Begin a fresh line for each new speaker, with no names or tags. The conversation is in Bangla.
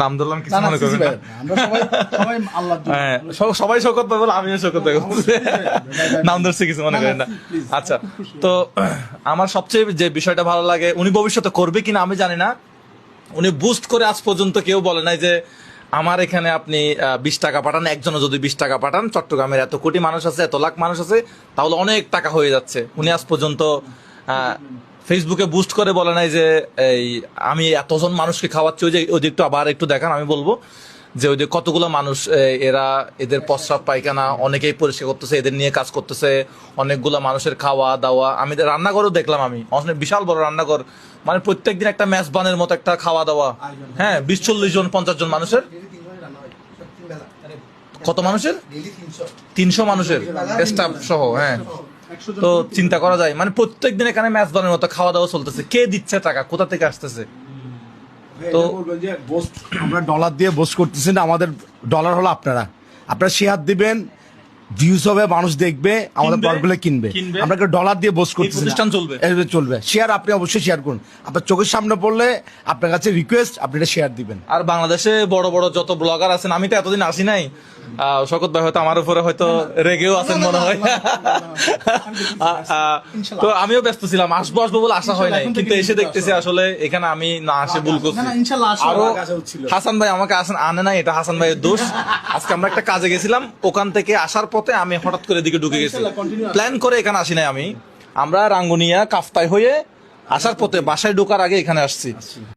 নাম ধরলাম কিছু মনে করবেন না। হ্যাঁ, সবাই শওকত ভাই বলে আমিও শওকত ভাই বলছি। নাম ধরছে কিছু মনে করেন না। আচ্ছা, তো আমার সবচেয়ে যে বিষয়টা ভালো লাগে, উনি ভবিষ্যতে করবে কিনা আমি জানি না, উনি বুস্ট করে আজ পর্যন্ত কেউ বলে নাই যে আমার এখানে আপনি 20 টাকা পাঠান, একজনও যদি 20 টাকা পাঠান, চট্টগ্রামের এত কোটি মানুষ আছে, এত লাখ মানুষ আছে, তাহলে অনেক টাকা হয়ে যাচ্ছে। উনি আজ পর্যন্ত ফেসবুকে বুস্ট করে বলে নাই যে এই আমি এতজন মানুষকে খাওয়াচ্ছি। ওই যে একটু আবার একটু দেখান, আমি বলবো যে ওই যে কতগুলো মানুষ, এরা এদের প্রস্রাব পায়খানা অনেকেই পরিষ্কার করতেছে, এদের নিয়ে কাজ করতেছে, অনেকগুলো মানুষের খাওয়া দাওয়া। আমি রান্নাঘরও দেখলাম, আমি অনেক বিশাল বড় রান্নাঘর, মানে প্রত্যেকদিন একটা মেজবানের মতো একটা খাওয়া দাওয়া। হ্যাঁ, 20-40 জন 50 জন মানুষের, কত মানুষের 300 মানুষের স্টাফ সহ। হ্যাঁ, তো চিন্তা করা যায়, মানে প্রত্যেকদিন এখানে মেজবানের মতো খাওয়া দাওয়া চলতেছে। কে দিচ্ছে টাকা, কোথা থেকে আসতেছে?
তো আমরা ডলার দিয়ে বোস্ট করতেছি না, আমাদের ডলার হলো আপনারা শেয়ার দিবেন, ভিউজ হবে, মানুষ দেখবে, আমাদের প্রোডাক্টগুলো কিনবে। আমরা ডলার দিয়ে বোস্ট করতেছি,
প্রতিষ্ঠান চলবে,
চলবে। শেয়ার আপনি অবশ্যই শেয়ার করুন, আপনার চোখের সামনে পড়লে আপনার কাছে রিকোয়েস্ট, আপনি এটা শেয়ার দিবেন।
আর বাংলাদেশে বড় বড় যত ব্লগার আছেন, আমি তো এতদিন আসি নাই, শওকত ভাই হয়তো আমার উপরে হয়তো রেগেও আছেন মনে হয়। তো আমিও ব্যস্ত ছিলাম, আসবো বলে আসা হয় নাই, কিন্তু এসে দেখতেছি আসলে এখানে আমি না আসে ভুল করছি। আরো হাসান ভাই আমাকে আনে নাই, এটা হাসান ভাইয়ের দোষ। আজকে আমরা একটা কাজে গেছিলাম, ওখান থেকে আসার পথে আমি হঠাৎ করে এদিকে ঢুকে গেছি, প্ল্যান করে এখানে আসি নাই আমি। আমরা রাঙ্গুনিয়া কাফতাই হয়ে আসার পথে বাসায় ঢোকার আগে এখানে আসছি।